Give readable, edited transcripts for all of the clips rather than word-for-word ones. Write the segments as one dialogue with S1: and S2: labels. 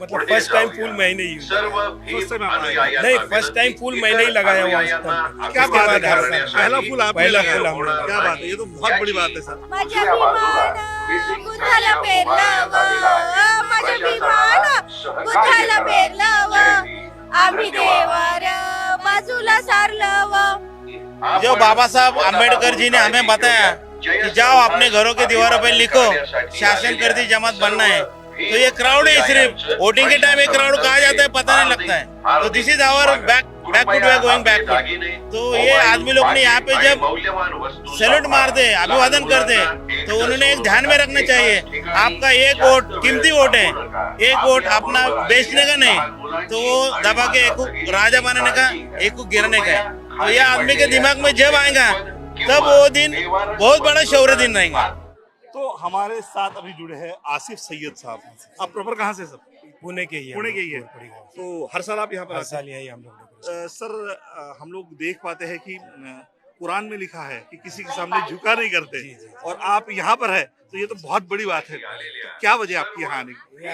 S1: मतलब first time full महीने ही नहीं, फर्स्ट टाइम फुल महीने ही लगाया हुआ है।
S2: क्या बात है,
S1: हर साल
S2: पहला फूल आपने
S1: पहला
S2: लगाया।
S1: फूल हमने लगाया।
S2: क्या बात है, ये तो बहुत बड़ी बात है सर।
S3: माझ्या भीमान बुधाला पेरलाव, माझ्या भीमान बुधाला पेरलाव, आम्ही देवार बाजूला सारलव।
S4: जो बाबा साहब अम्बेडकर जी ने हमें बताया कि जाओ अपने घरों के दीवारों पर लिखो शासन करती जमात बनना है, तो ये क्राउड है। सिर्फ वोटिंग के टाइम एक क्राउड कहा जाता है, पता नहीं लगता है। तो this is our backward way going backward. तो ये आदमी लोग ने यहाँ पे जब सैल्यूट मारते अभिवादन करते, तो उन्होंने एक ध्यान में रखना चाहिए, आपका एक वोट कीमती वोट है, एक वोट अपना बेचने का नहीं, तो वो दबा के एक को राजा बनाने का, एक को गिरने का है। तो ये आदमी के दिमाग में जब आएगा तब वो दिन बहुत बड़ा शौर्य दिन रहेगा।
S2: तो हमारे साथ अभी जुड़े हैं आसिफ सैयद साहब। आप प्रॉपर कहाँ से सर?
S1: पुणे के ही
S2: पुणे के ही है। तो हर साल आप यहाँ पर
S1: हर
S2: आते हैं?
S1: साल यही हम लोग
S2: सर हम लोग देख पाते हैं कि कुरान में लिखा है कि किसी के सामने झुका नहीं करते, और आप यहाँ पर है, तो ये तो बहुत बड़ी बात है। क्या वजह आपकी यहाँ आने की?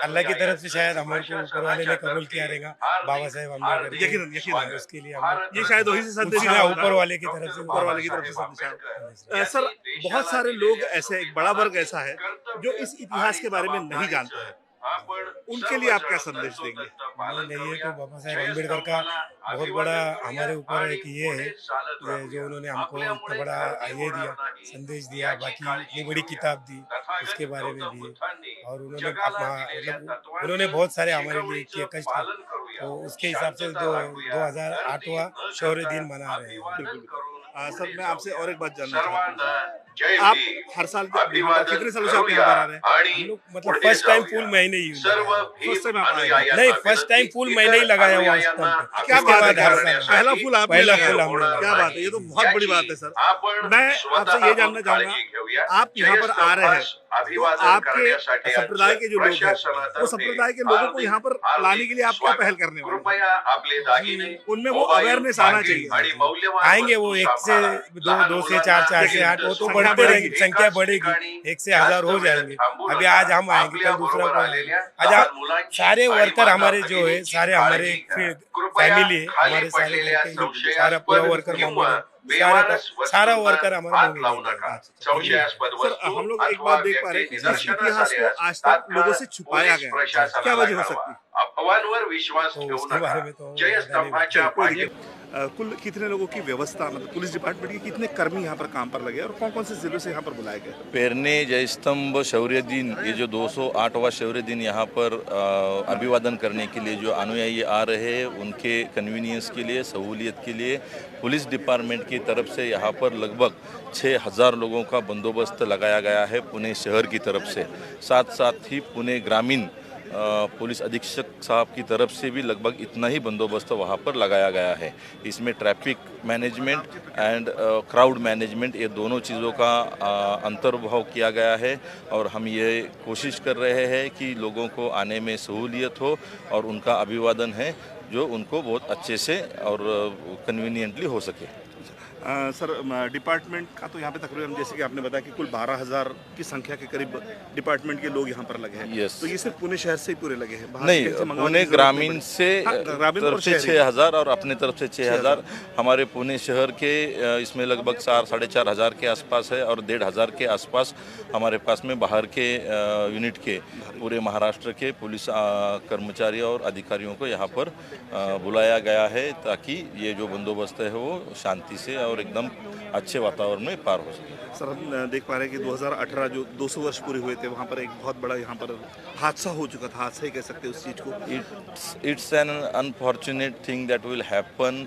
S1: अल्लाह की तरफ से शायद हमारे को ऊपर वाले ने कबूल किया रहेगा, बाबा साहेब अम्बेडकर के।
S2: यकीनन, यकीनन।
S1: उसके लिए हम
S2: ये शायद वही से संदेश
S1: ऊपर
S2: आया
S1: ऊपर वाले की तरफ से,
S2: ऊपर वाले की तरफ से संदेश आया। सर बहुत सारे लोग ऐसे, एक बड़ा वर्ग ऐसा है जो इस इतिहास के बारे में नहीं जानता है, उनके लिए आप क्या संदेश देंगे?
S1: नहीं है तो बाबा साहेब अम्बेडकर का बहुत बड़ा हमारे ऊपर एक ये है, ये जो उन्होंने हमको इतना बड़ा ये दिया, संदेश दिया, बाकी इतनी बड़ी किताब दी उसके बारे में भी, और उन्होंने अपना मतलब उन्होंने बहुत सारे हमारे लिए किए कष्ट, तो उसके हिसाब से 2008वां शौर्य दिन मना रहे हैं।
S2: सर मैं आपसे और एक बात जानना चाहता हूँ, आप हर साल कितने सालों से आप यहाँ पर आ रहे हैं?
S1: हम लोग मतलब फर्स्ट टाइम फुल महीने ही
S2: फर्स्ट टाइम आप आए हैं?
S1: नहीं, फर्स्ट टाइम फुल महीने ही लगाया हुआ है।
S2: क्या बात है,
S1: हर साल
S2: पहला फूल आपने
S1: पहला
S2: लगाया।
S1: फूल हमने लगाया।
S2: क्या बात है, ये तो बहुत बड़ी बात है सर। मैं आपसे ये जानना चाहूंगा, आप यहाँ पर आ रहे हैं, तो आपके संप्रदाय के जो लोग हैं, वो संप्रदाय के लोगों को यहाँ पर लाने के लिए आप क्या पहल करने वाले हैं? उनमें वो अवेयरनेस आना चाहिए।
S1: आएंगे वो 1 से 2, 2 से 4, 4 से 8, वो तो बढ़ते रहेंगे, संख्या बढ़ेगी, 1 से 1000 हो जाएंगे। अभी आज हम आएंगे, कल दूसरा को आएंगे। आज सारे वर्कर हमारे जो है, सारे हमारे फैमिली है, हमारे सारे घर के सारा पूरा वर्कर सारा वर्कर हमारा।
S2: सर हम लोग एक बात देख पा रहे हैं कि इस इतिहास को आज तक लोगों से छुपाया गया है, क्या वजह हो सकती है?
S1: तो उसके बारे में तो
S2: कुल कितने लोगों की व्यवस्था, मतलब पुलिस डिपार्टमेंट के कितने कर्मी यहाँ पर काम पर लगे और कौन कौन से जिलों से यहाँ पर बुलाए गए?
S5: पेरने जयस्तंभ शौर्य दिन, ये जो 208वां शौर्य दिन यहाँ पर अभिवादन करने के लिए जो अनुयायी आ रहे हैं, उनके कन्वीनियंस के लिए, सहूलियत के लिए पुलिस डिपार्टमेंट की तरफ से यहाँ पर लगभग 6000 लोगों का बंदोबस्त लगाया गया है पुणे शहर की तरफ से। साथ साथ ही पुणे ग्रामीण पुलिस अधीक्षक साहब की तरफ से भी लगभग इतना ही बंदोबस्त वहाँ पर लगाया गया है। इसमें traffic management and crowd management, ये दोनों चीज़ों का अंतर्भाव किया गया है, और हम ये कोशिश कर रहे हैं कि लोगों को आने में सहूलियत हो और उनका अभिवादन है जो उनको बहुत अच्छे से और कन्वीनियंटली हो सके।
S2: सर डिपार्टमेंट का तो यहाँ पे तकरीबन, जैसे कि आपने बताया कि कुल 12000 की संख्या के करीब डिपार्टमेंट के लोग यहाँ पर लगे हैं।
S5: यस।
S2: तो ये सिर्फ पुणे शहर से ही पूरे लगे हैं?
S5: नहीं, पुणे ग्रामीण से तरफ से 6000 और अपने तरफ से 6000। हमारे पुणे शहर के इसमें लगभग 4-4.5 के आसपास है, और 1500 के आसपास हमारे पास में बाहर के यूनिट के पूरे महाराष्ट्र के पुलिस कर्मचारी और अधिकारियों को यहाँ पर बुलाया गया है, ताकि ये जो बंदोबस्त है वो शांति से और एकदम अच्छे वातावरण में पार हो सके।
S2: सर हम देख पा रहे हैं कि 2018 जो 200 वर्ष पूरे हुए थे, वहाँ पर एक बहुत बड़ा यहाँ पर हादसा हो चुका था, हादसा ही कह सकते हैं उस चीज़ को।
S5: It's an unfortunate thing that will happen,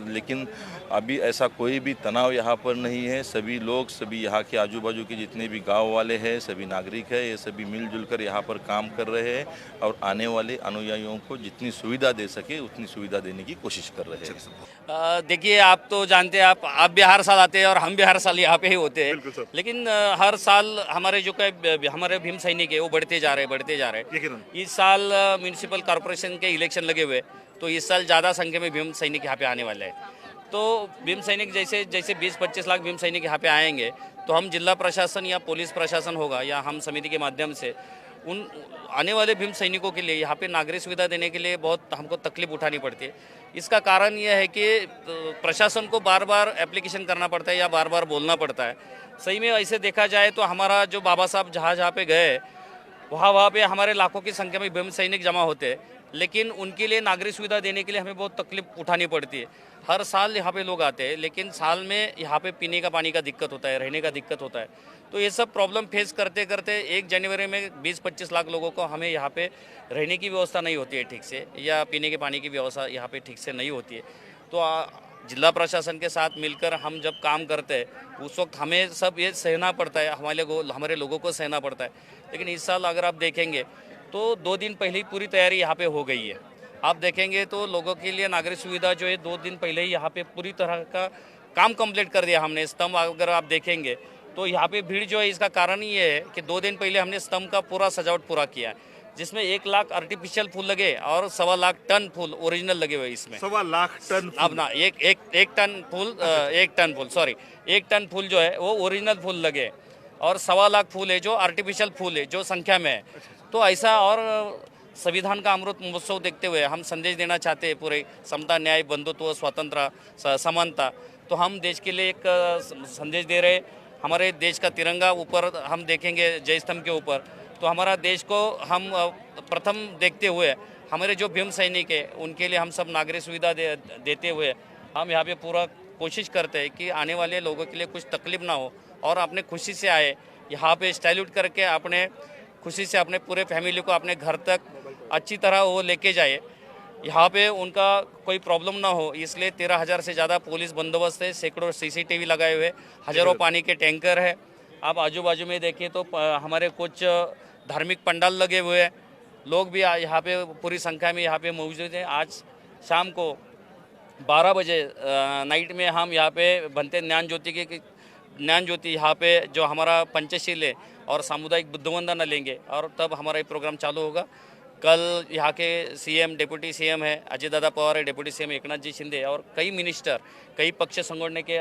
S5: लेकिन अभी ऐसा कोई भी तनाव यहाँ पर नहीं है। सभी लोग, सभी यहाँ के आजू बाजू के जितने भी गांव वाले हैं, सभी नागरिक हैं, ये सभी मिलजुल कर यहाँ पर काम कर रहे हैं, और आने वाले अनुयायियों को जितनी सुविधा दे सके उतनी सुविधा देने की कोशिश कर रहे हैं।
S6: देखिए, आप तो जानते हैं, आप भी हर साल आते हैं और हम भी हर साल यहाँ पे ही होते हैं, लेकिन हर साल हमारे जो हमारे भीम सैनिक है वो बढ़ते जा रहे हैं। इस साल म्यूनिसिपल कॉर्पोरेशन के इलेक्शन लगे हुए, तो इस साल ज़्यादा संख्या में भीम सैनिक यहाँ पे आने वाले हैं। तो भीम सैनिक जैसे 20-25 लाख भीम सैनिक यहाँ पे आएंगे, तो हम जिला प्रशासन या पुलिस प्रशासन होगा या हम समिति के माध्यम से उन आने वाले भीम सैनिकों के लिए यहाँ पे नागरिक सुविधा देने के लिए बहुत हमको तकलीफ उठानी पड़ती है। इसका कारण यह है कि प्रशासन को बार बार एप्लीकेशन करना पड़ता है या बार बार बोलना पड़ता है। सही में ऐसे देखा जाए तो हमारा जो बाबा साहब जहाँ पे गए वहाँ पे हमारे लाखों की संख्या में भीम सैनिक जमा होते हैं, लेकिन उनके लिए नागरिक सुविधा देने के लिए हमें बहुत तकलीफ उठानी पड़ती है। हर साल यहाँ पे लोग आते हैं, लेकिन साल में यहाँ पे पीने का पानी का दिक्कत होता है, रहने का दिक्कत होता है। तो ये सब प्रॉब्लम फेस करते करते 1 जनवरी में 20-25 लाख लोगों को हमें यहाँ पे रहने की व्यवस्था नहीं होती है ठीक से, या पीने के पानी की व्यवस्था यहाँ पे ठीक से नहीं होती है। तो जिला प्रशासन के साथ मिलकर हम जब काम करते हैं उस वक्त हमें सब ये सहना पड़ता है, हमारे लोगों को सहना पड़ता है। लेकिन इस साल अगर आप देखेंगे तो 2 दिन पहले ही पूरी तैयारी यहाँ पे हो गई है। आप देखेंगे तो लोगों के लिए नागरिक सुविधा जो है 2 दिन पहले ही यहाँ पे पूरी तरह का काम कंप्लीट कर दिया हमने। स्तंभ अगर आप देखेंगे तो यहाँ पे भीड़ जो है इसका कारण ये है कि 2 दिन पहले हमने स्तंभ का पूरा सजावट पूरा किया है, जिसमें 1 लाख आर्टिफिशियल फूल लगे और 1.25 लाख टन फूल ओरिजिनल लगे हुए इसमें।
S2: 1.25 लाख टन
S6: अब ना एक टन फूल जो है वो ओरिजिनल फूल लगे और 1.25 लाख फूल है जो आर्टिफिशियल फूल है जो संख्या में है। तो ऐसा, और संविधान का अमृत महोत्सव देखते हुए हम संदेश देना चाहते हैं पूरे समता, न्याय, बंधुत्व, स्वतंत्रता, समानता। तो हम देश के लिए एक संदेश दे रहे। हमारे देश का तिरंगा ऊपर हम देखेंगे जय स्तंभ के ऊपर, तो हमारा देश को हम प्रथम देखते हुए हमारे जो भीम सैनिक है उनके लिए हम सब नागरिक सुविधा देते हुए हम यहाँ पे पूरा कोशिश करते हैं कि आने वाले लोगों के लिए कुछ तकलीफ ना हो और अपने खुशी से आए, यहाँ पे सैल्यूट करके अपने खुशी से अपने पूरे फैमिली को अपने घर तक अच्छी तरह वो लेके जाए, यहाँ पे उनका कोई प्रॉब्लम ना हो। इसलिए 13,000 से ज़्यादा पुलिस बंदोबस्त है, सैकड़ों CCTV लगाए हुए, हज़ारों पानी के टैंकर है। आप आजू बाजू में देखिए तो हमारे कुछ धार्मिक पंडाल लगे हुए हैं, लोग भी यहाँ पे पूरी संख्या में यहाँ पे मौजूद हैं। आज शाम को 12 बजे नाइट में हम यहाँ पे बनते ज्ञान ज्योति यहाँ पे जो हमारा पंचशील है और सामुदायिक बुद्ध वंदना लेंगे और तब हमारा ये प्रोग्राम चालू होगा। कल यहाँ के CM, डिप्टी CM है अजय दादा पवार है, डिप्टी CM एकनाथ जी शिंदे और कई मिनिस्टर, कई पक्ष संगठन के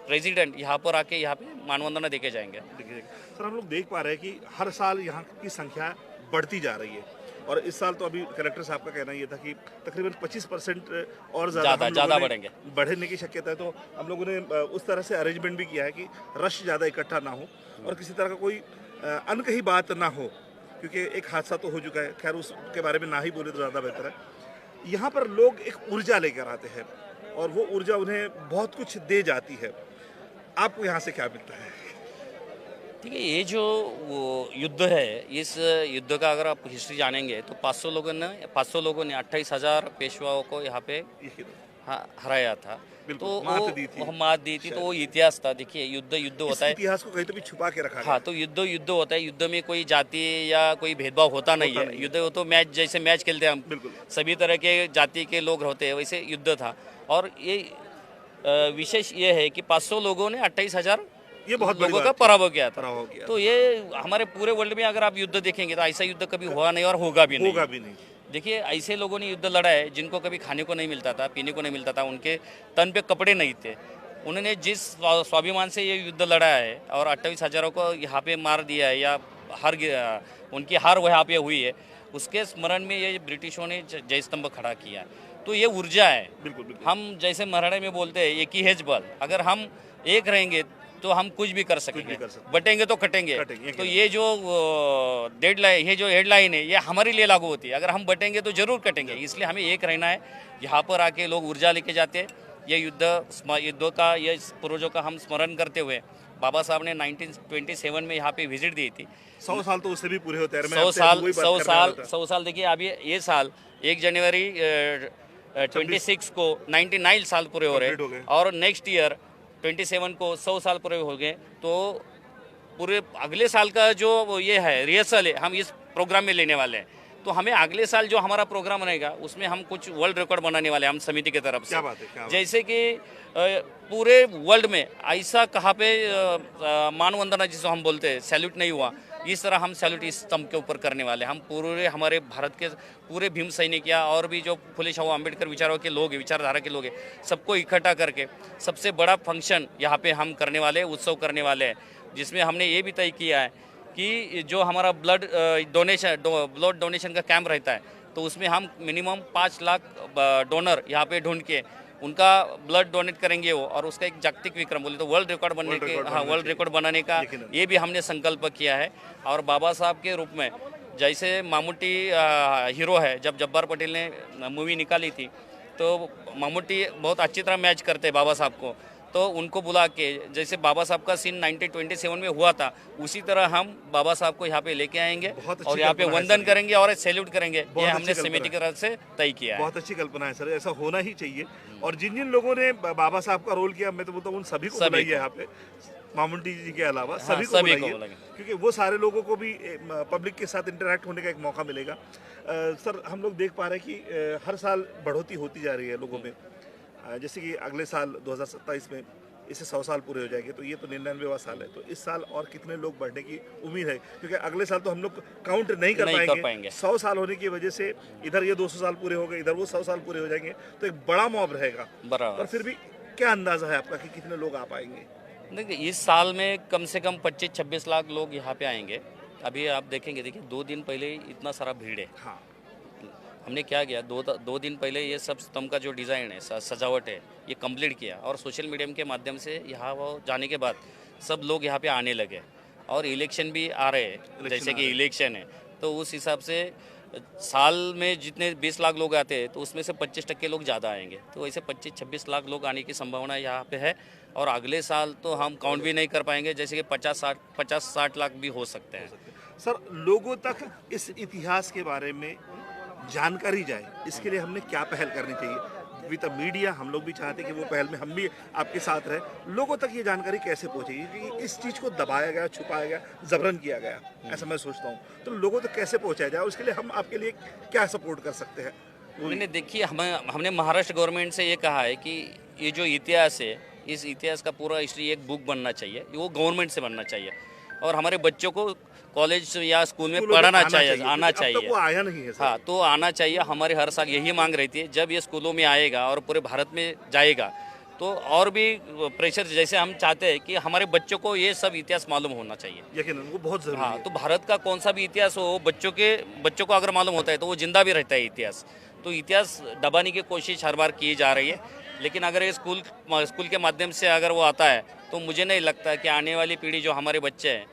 S6: प्रेसिडेंट यहाँ पर आके यहाँ पे मानवंदना देके जाएंगे।
S2: सर, हम लोग देख पा रहे हैं कि हर साल यहाँ की संख्या बढ़ती जा रही है और इस साल तो अभी कलेक्टर साहब का कहना ये था कि तकरीबन 25% और ज़्यादा बढ़ने की शक्यता है। तो हम लोगों ने उस तरह से अरेंजमेंट भी किया है कि रश ज़्यादा इकट्ठा ना हो और किसी तरह का कोई अनकही बात ना हो, क्योंकि एक हादसा तो हो चुका है। खैर, उसके बारे में ना ही बोले तो ज़्यादा बेहतर है। यहाँ पर लोग एक ऊर्जा लेकर आते हैं और वो ऊर्जा उन्हें बहुत कुछ दे जाती है। आपको यहाँ से क्या मिलता है?
S6: ठीक है, ये जो वो युद्ध है, इस युद्ध का अगर आप हिस्ट्री जानेंगे तो 500 लोगों ने 28,000 पेशवाओं को यहाँ पे हराया था। तो मात दी थी। तो वो इतिहास था। देखिए, युद्ध होता है,
S2: इतिहास को कहीं तो भी छुपा के रखा है।
S6: हाँ, तो युद्ध होता है। युद्ध में कोई जाति या कोई भेदभाव होता नहीं है। युद्ध हो तो मैच, जैसे मैच खेलते हैं हम, सभी तरह के जाति के लोग होते हैं, वैसे युद्ध था। और ये विशेष ये है कि 500 लोगों ने 28,000
S2: ये बहुत
S6: लोगों का पराभव किया था। तो ये हमारे पूरे वर्ल्ड में अगर आप युद्ध देखेंगे तो ऐसा युद्ध कभी हुआ नहीं और होगा भी नहीं। देखिए, ऐसे लोगों ने युद्ध लड़ा है जिनको कभी खाने को नहीं मिलता था, पीने को नहीं मिलता था, उनके तन पे कपड़े नहीं थे। उन्होंने जिस स्वाभिमान से ये युद्ध लड़ा है और 28,000 को यहाँ पे मार दिया है या उनकी हार वहाँ पे हुई है, उसके स्मरण में ये ब्रिटिशों ने जय स्तंभ खड़ा किया। तो ये ऊर्जा है। बिल्कुल। हम जैसे मराठी में बोलते हैं, एक ही है बल। अगर हम एक रहेंगे तो हम कुछ भी कर सकेंगे, बटेंगे तो कटेंगे। तो ये जो डेडलाइन, ये जो हेडलाइन है, ये हमारे लिए लागू होती है। अगर हम बटेंगे तो जरूर कटेंगे, इसलिए हमें एक रहना है। यहाँ पर आके लोग ऊर्जा लेके जाते हैं। ये युद्ध का, ये पूर्वजों का हम स्मरण करते हुए बाबा साहब ने 1927 में यहाँ पे विजिट दी थी।
S2: 100 साल तो उससे भी पूरे होते हैं।
S6: 100 साल देखिए, अभी ये साल 1 जनवरी 26 को 99 साल पूरे हो रहे और नेक्स्ट ईयर 27 को 100 साल पूरे हो गए। तो पूरे अगले साल का जो ये है रिहर्सल है, हम इस प्रोग्राम में लेने वाले हैं। तो हमें अगले साल जो हमारा प्रोग्राम रहेगा उसमें हम कुछ वर्ल्ड रिकॉर्ड बनाने वाले हैं हम समिति की तरफ से।
S2: क्या बात है,
S6: जैसे कि पूरे वर्ल्ड में ऐसा कहाँ पे मानवंदना जिसको हम बोलते हैं सैल्यूट नहीं हुआ, इस तरह हम सैल्यूट इस स्तंभ के ऊपर करने वाले हैं। हम पूरे हमारे भारत के पूरे भीम सैनिक या और भी जो फुले शाहू अम्बेडकर विचारधारा के लोग हैं, सबको इकट्ठा करके सबसे बड़ा फंक्शन यहाँ पे हम करने वाले, उत्सव करने वाले हैं, जिसमें हमने ये भी तय किया है कि जो हमारा ब्लड डोनेशन का कैंप रहता है तो उसमें हम मिनिमम 5 लाख डोनर यहाँ पे ढूंढ के उनका ब्लड डोनेट करेंगे वो, और उसका एक जागतिक विक्रम बोले तो वर्ल्ड रिकॉर्ड बनने के, हाँ, वर्ल्ड रिकॉर्ड बनाने का ये भी हमने संकल्प किया है। और बाबा साहब के रूप में जैसे मामूटी हीरो है, जब जब्बार पटेल ने मूवी निकाली थी तो मामूटी बहुत अच्छी तरह मैच करते हैं बाबा साहब को, तो उनको बुला के जैसे बाबा साहब का सीन 1927 में हुआ था उसी तरह हम बाबा साहब को यहाँ पे लेके आएंगे और यहाँ पे वंदन करेंगे और सैल्यूट करेंगे। ये हमने समिति की तरफ से तय किया है।
S2: बहुत अच्छी कल्पना है सर, ऐसा होना ही चाहिए। और जिन जिन लोगों ने बाबा साहब का रोल किया, मैं तो बोलता हूँ उन सभी को बुलाइए यहाँ पे, मामूटी जी के अलावा सभी को बुलाइए, क्योंकि वो सारे लोगों को भी पब्लिक के साथ इंटरेक्ट होने का एक मौका मिलेगा। सर, हम लोग देख पा रहे हैं कि हर साल बढ़ोतरी होती जा रही है लोगों में। जैसे कि अगले साल 2027 में इसे 100 साल पूरे हो जाएंगे, तो ये तो 99वां साल है, तो इस साल और कितने लोग बढ़ने की उम्मीद है? क्योंकि अगले साल तो हम लोग काउंट नहीं कर पाएंगे। 100 साल होने की वजह से इधर ये 200 साल पूरे हो गए, इधर वो 100 साल पूरे हो जाएंगे, तो एक बड़ा मॉब रहेगा। पर फिर भी क्या अंदाजा है आपका कि कितने लोग आ पाएंगे?
S6: देखिए, इस साल में कम से कम 25-26 लाख लोग यहाँ पे आएंगे। अभी आप देखेंगे, देखिए 2 दिन पहले इतना सारा भीड़ है।
S2: हाँ,
S6: हमने क्या किया, दो दिन पहले ये सब स्तंभ का जो डिज़ाइन है, सजावट है, ये कंप्लीट किया और सोशल मीडिया के माध्यम से यहाँ वो जाने के बाद सब लोग यहाँ पे आने लगे। और इलेक्शन भी आ रहे हैं, जैसे कि इलेक्शन है, तो उस हिसाब से साल में जितने 20 लाख लोग आते हैं तो उसमें से 25% लोग ज़्यादा आएंगे, तो ऐसे 25-26 लाख लोग आने की संभावना यहाँ पे है। और अगले साल तो हम काउंट भी नहीं कर पाएंगे, जैसे कि 50-60 लाख भी हो सकते हैं।
S2: सर, लोगों तक इस इतिहास के बारे में जानकारी जाए, इसके लिए हमने क्या पहल करनी चाहिए? विद मीडिया हम लोग भी चाहते हैं कि वो पहल में हम भी आपके साथ रहे। लोगों तक ये जानकारी कैसे पहुंचेगी? क्योंकि इस चीज़ को दबाया गया, छुपाया गया, जबरन किया गया, ऐसा मैं सोचता हूँ। तो लोगों तक कैसे पहुंचाया जाए, उसके लिए हम आपके लिए क्या सपोर्ट कर सकते हैं?
S6: मैंने देखिए, हमने महाराष्ट्र गवर्नमेंट से ये कहा है कि ये जो इतिहास है, इस इतिहास का पूरा हिस्ट्री एक बुक बनना चाहिए, वो गवर्नमेंट से बनना चाहिए और हमारे बच्चों को कॉलेज या स्कूल में पढ़ाना चाहिए, आना चाहिए।
S2: वो आया नहीं है सर।
S6: हाँ, तो आना चाहिए। हमारे हर साल यही मांग रहती है, जब ये स्कूलों में आएगा और पूरे भारत में जाएगा तो और भी प्रेशर, जैसे हम चाहते हैं कि हमारे बच्चों को ये सब इतिहास मालूम होना चाहिए।
S2: यकीनन वो बहुत जरूरी
S6: हाँ,
S2: है।
S6: तो भारत का कौन सा भी इतिहास हो, बच्चों को अगर मालूम होता है तो वो जिंदा भी रहता है इतिहास। तो इतिहास दबाने की कोशिश हर बार की जा रही है, लेकिन अगर ये स्कूल के माध्यम से अगर वो आता है तो मुझे नहीं लगता कि आने वाली पीढ़ी, जो हमारे बच्चे हैं,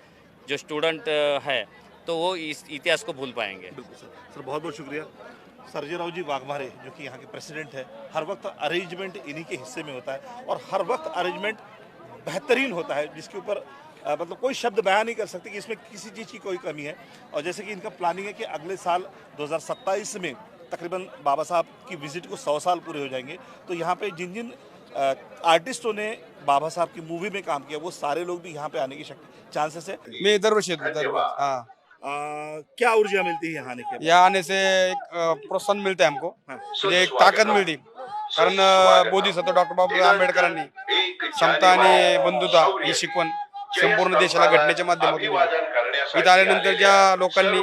S6: जो स्टूडेंट है, तो वो इस इतिहास को भूल पाएंगे।
S2: बिल्कुल सर। सर, बहुत बहुत शुक्रिया। सर्जेराव जी वाघमारे, जो कि यहाँ के प्रेसिडेंट है, हर वक्त अरेंजमेंट इन्हीं के हिस्से में होता है और हर वक्त अरेंजमेंट बेहतरीन होता है, जिसके ऊपर मतलब कोई शब्द बयान नहीं कर सकते कि इसमें किसी चीज़ की कोई कमी है। और जैसे कि इनका प्लानिंग है कि अगले साल 2027 में तकरीबन बाबा साहब की विजिट को 100 साल पूरे हो जाएंगे, तो यहाँ पे जिन जिन आर्टिस्टों ने बाबा साहब की मूवी में काम किया, वो सारे लोग भी यहाँ पे आने की चांसेस है।
S7: मैं दरवर्षी येतो दरवर्षी। हाँ,
S2: क्या ऊर्जा मिलती है यहाँ आने के बाद?
S7: यहाँ आने से एक प्रोत्साहन मिळते हमको, म्हणजे एक ताकद मिळते, कारण बोधिसत्व डॉक्टर बाबासाहेब आंबेडकरांनी समता आणि बंधुता ही शिकवण संपूर्ण देशाला घटनेच्या माध्यमातून दिली। इथं आल्यानंतर ज्या लोकांनी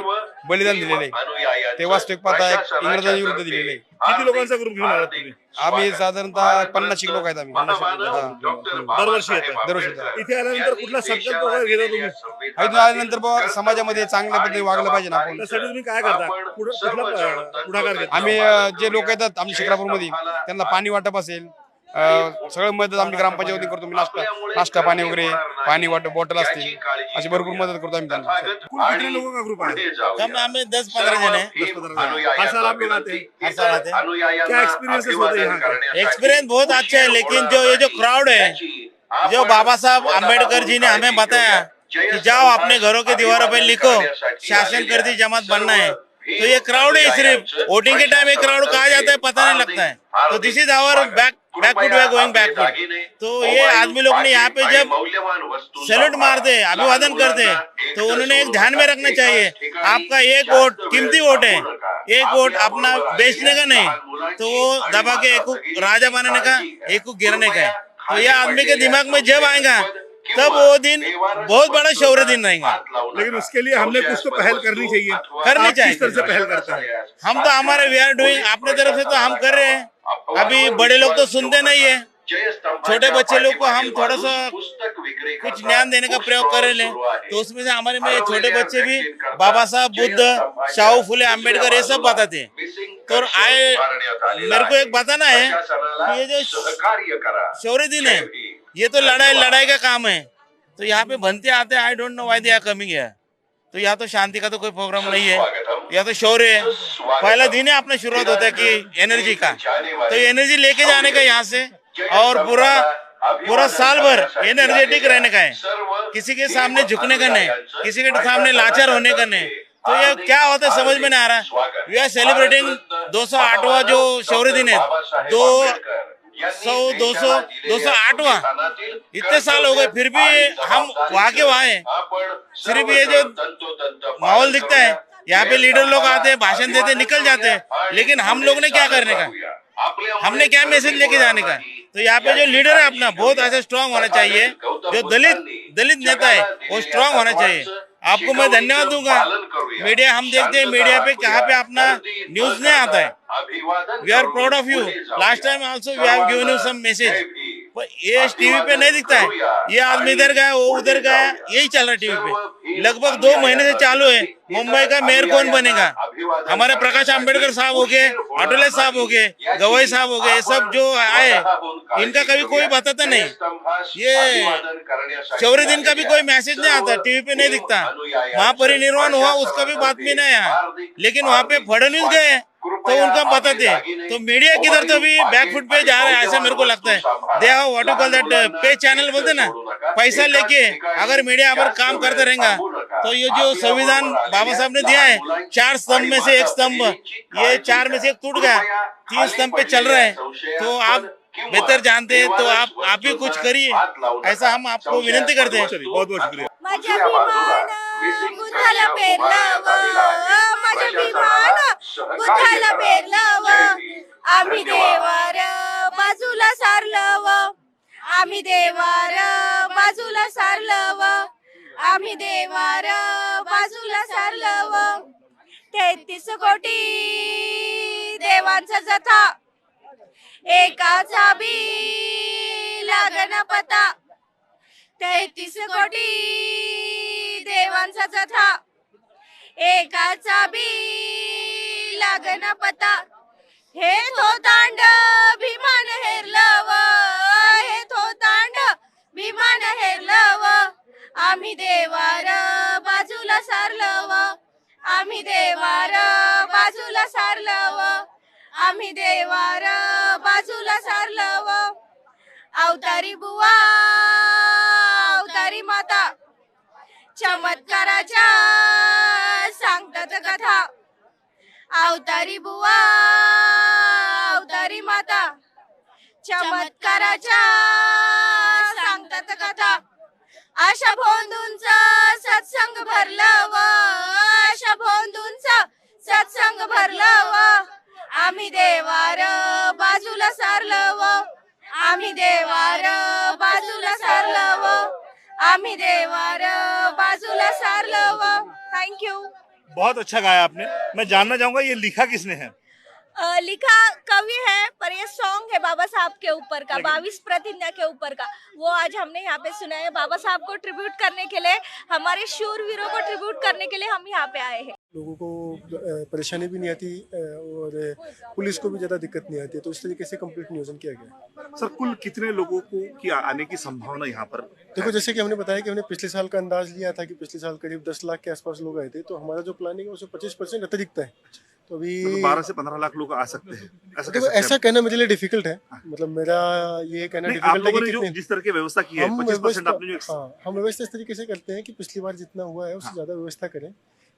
S7: बलिदान दिलेले आहे ते वास्तविक पाहता एक इंग्रजांविरुद्ध दिलेले आहे।
S2: किती लोकांचा ग्रुप घेऊन आलात तुम्ही?
S7: आम्ही साधारणतः 50 लोक आहेत आम्ही।
S2: दरवर्षी येतात?
S7: दरवर्षी येतात।
S2: इथे आल्यानंतर कुठला संकल्प वगैरे घेता तुम्ही?
S7: इथून आल्यानंतर बाबा समाजामध्ये चांगल्या पद्धतीने वागलं पाहिजे ना आपण।
S2: त्यासाठी तुम्ही काय करता? कुठला पुढाकार घेता?
S7: आम्ही जे लोक येतात आमच्या शिक्रापूरमध्ये त्यांना पाणी वाटप असेल, सगळं मदत आमची ग्रामपंचायती करतो। मी नाश्ता पाणी वगैरे, पाणी वाटप बॉटल असतील, अशी भरपूर मदत करतो आम्ही त्यांना।
S2: कितने लोगों का ग्रुप है?
S4: कम हमें 10-15 जन है।
S2: 10-15 हर साल आप लोग आते हैं?
S4: हर साल आते हैं।
S2: क्या एक्सपीरियंसेस होते हैं यहाँ का?
S4: एक्सपीरियंस बहुत अच्छा है, लेकिन जो ये जो क्राउड है, जो बाबा साहब अम्बेडकर जी ने हमें बताया कि जाओ अपने घरों के दीवारों पर लिखो शासन करती जमात बनना है, तो ये क्राउड है। सिर्फ वोटिंग के टाइम एक क्राउड कहा जाता है, पता नहीं लगता है। तो this is our backward way going backward. तो ये आदमी लोग ने यहाँ पे जब सैल्यूट मारते, अभिवादन करते, तो उन्होंने एक ध्यान में रखना चाहिए, आपका एक वोट कीमती वोट है, एक वोट अपना बेचने का नहीं, तो वो दबा के एक को राजा बनाने का, एक को गिरने का है। तो ये आदमी के दिमाग में जब आएगा तब वो दिन बहुत बड़ा शौर्य दिन रहेगा।
S2: लेकिन उसके लिए हमने कुछ तो पहल करनी चाहिए।
S4: करनी चाहिए।
S2: किस तरह से पहल करते हैं?
S4: हम तो हमारे वी आर डूइंग, अपने तरफ से तो हम कर रहे हैं। अभी बड़े लोग तो सुनते नहीं है, छोटे बच्चे लोग को हम थोड़ा सा कुछ ज्ञान देने का प्रयोग कर ले, तो उसमें से हमारे में छोटे बच्चे भी बाबा साहब, बुद्ध, शाहू फुले, अम्बेडकर ये सब बताते हैं। तो मेरे को एक बताना है कि ये जो शौर्य दिन है, ये तो लड़ाई का काम है। तो यहाँ पे बनते आते हैं, I don't know why they are coming here. तो यहाँ तो शांति का तो कोई प्रोग्राम नहीं है, या तो शौर्य है। पहला दिन है अपना शुरुआत होता है कि एनर्जी का, तो एनर्जी लेके जाने का यहाँ से, और पूरा साल भर एनर्जेटिक रहने का है। किसी के सामने झुकने का नहीं, किसी के सामने लाचार होने का नहीं। तो ये क्या होता है समझ में नहीं आ रहा। वी आर सेलिब्रेटिंग 208वां जो शौर्य दिन है, 208वां। इतने साल हो गए, फिर भी हम वहाँ के वहाँ हैं। सिर्फ ये जो माहौल दिखता है, यहाँ पे लीडर लोग आते हैं, भाषण देते, निकल जाते हैं, लेकिन हम लोग ने क्या करने का, हमने क्या मैसेज लेके जाने का। तो यहाँ पे जो लीडर है अपना बहुत ऐसा स्ट्रांग होना चाहिए, जो दलित नेता है वो स्ट्रांग होना चाहिए। आपको मैं धन्यवाद दूंगा। मीडिया हम देखते हैं, मीडिया पे कहाँ पे अपना न्यूज नहीं आता है। We are proud of you. Last time also we have given you some message, पर ये टीवी पे नहीं दिखता है। ये आदमी इधर गया, वो उधर गया, यही चल रहा है टीवी पे। लगभग 2 महीने से चालू है। मुंबई का मेयर कौन बनेगा? हमारे प्रकाश आंबेडकर साहब हो गए, अटले साहब हो गए, गवई साहब हो गए, ये सब जो आए, इनका कभी कोई बताता नहीं। ये शौर्य दिन का भी कोई मैसेज नहीं आता, टीवी पे नहीं दिखता। महापरिनिर्वाण हुआ उसका भी बात भी नहीं आया, लेकिन वहाँ पे फडणवीस गए तो उनका बताते हैं। तो मीडिया किधर तो भी बैकफुट पे जा रहा है, ऐसा मेरे को लगता है। They have what you call that पे चैनल बोलते ना, पैसा लेके अगर मीडिया अगर काम करता रहेगा, तो ये जो संविधान बाबा साहब ने दिया है, 4 स्तंभ में से एक स्तंभ, ये 4 में से एक टूट गया, 3 स्तंभ पे चल रहा है। तो आप बेहतर जानते हैं, तो आप भी कुछ करिए, ऐसा हम आपको विनंती करते हैं।
S2: बहुत बहुत शुक्रिया।
S3: माझ्या भीमान बुद्धाला पेरलं व, माझ्या भीमान बुद्धाला पेरलं व, आम्ही देवार बाजूला सारलं व, आम्ही देवार बाजूला सारलं व, आम्ही देवार बाजूला सारलं व, 33 कोटी देवांचा जथा, एकाचा बी लागना पता। 33 कोटी देवांचा जथा, एकाचा बी लागना पता। हे थोतांड भीमान हेरलं व, हे थोतांड भीमान हेरलं व, आम्ही देवार बाजूला सारलं व, आम्ही देवार बाजूला सारलं व, आम्ही देवार बाजूला सारलं व, अवतारी बुवा अवतारी माता, चमत्काराच्या सांगतात कथा। अवतारी बुवा अवतारी माता, चमत्काराच्या सांगतात कथा। आशा भोंदूंचा सत्संग भरलं व, आशा भोंदूंचा सत्संग भरलं व, आम्ही देवार बाजूला सारलं व, आम्ही देवार बाजूला सारलं व, आम्ही देवार बाजूला सारलं व। Thank you.
S2: बहुत अच्छा गाया आपने। मैं जानना चाहूंगा ये लिखा किसने है?
S3: लिखा कवि है, पर ये सॉन्ग है बाबा साहब के ऊपर का, 22 प्रतिज्ञा के ऊपर का। वो आज हमने यहाँ पे सुना है। बाबा साहब को ट्रिब्यूट करने के लिए, हमारे शूरवीरों को ट्रिब्यूट करने के लिए हम यहाँ पे आए हैं।
S8: लोगों को परेशानी भी नहीं आती और पुलिस को भी ज़्यादा दिक्कत नहीं आती, तो इस तरीके से कंप्लीट नियोजन किया गया।
S2: सर कुल कितने लोगों को की आने की संभावना यहाँ पर?
S8: देखो, जैसे कि हमने बताया कि हमने पिछले साल का अंदाज लिया था कि पिछले साल करीब 10 लाख के आसपास लोग आए थे, तो हमारा जो प्लानिंग है उसमें 25% अतिरिक्त है। तो अभी
S2: 12 से 15 लाख लोग आ सकते हैं, ऐसा
S8: देखो ऐसा कहना मेरे लिए डिफिकल्ट है। मतलब मेरा ये कहना डिफिकल्ट है कि
S2: जो जिस तरह की व्यवस्था की है, 25% आपने जो
S8: हम व्यवस्था इस तरीके से करते हैं कि पिछली बार जितना हुआ है उससे ज़्यादा व्यवस्था करें,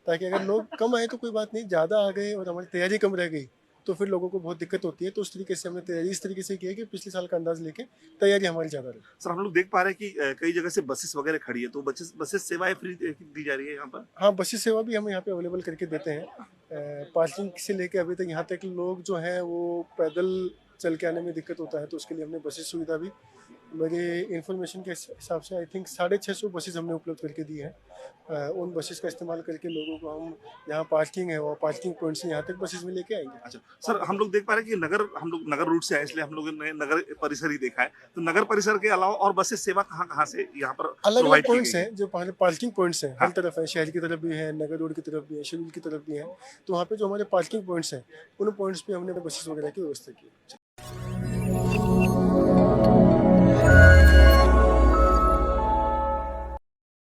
S8: ताकि अगर लोग कम आए तो कोई बात नहीं, ज़्यादा आ गए और हमारी तैयारी कम रह गई तो फिर लोगों को बहुत दिक्कत होती है। तो उस तरीके से हमने तैयारी इस तरीके से की है कि पिछले साल का अंदाज लेके तैयारी हमारी ज़्यादा रही।
S2: सर हम लोग देख पा रहे हैं कि कई जगह से बसेस वगैरह खड़ी है, तो बसेस सेवाएं फ्री दी जा रही है यहाँ पर?
S8: हाँ, बसेस सेवा भी हम यहाँ पे अवेलेबल करके देते हैं। पार्किंग से लेके अभी तक यहाँ तक लोग जो हैं वो पैदल चल के आने में दिक्कत होता है, तो उसके लिए हमने बसेस सुविधा भी मेरी इन्फॉर्मेशन के हिसाब से आई थिंक 650 बसेस हमने उपलब्ध करके दी है। उन बसेस का इस्तेमाल करके लोगों को हम यहाँ पार्किंग है वो पार्किंग पॉइंट से यहाँ तक बसेस में लेके आएंगे।
S2: अच्छा सर, हम लोग देख पा रहे हैं कि हम लोग नगर रूट से आए, इसलिए हम लोगों ने नगर परिसर ही देखा है। तो नगर परिसर के अलावा और बसेस सेवा कहाँ कहाँ से यहाँ पर
S8: अलग
S2: प्रोवाइड
S8: अलग
S2: की
S8: पॉइंट्स
S2: गई है?
S8: हैं जो पार्किंग पॉइंट्स हैं, हर
S2: हाँ।
S8: तरफ है, शहर की तरफ भी है, नगर रोड की तरफ भी है, शेड्यूल की तरफ भी है। तो वहाँ पे जो हमारे पार्किंग पॉइंट्स हैं उन पॉइंट्स पे हमने बसेस वगैरह की व्यवस्था की है।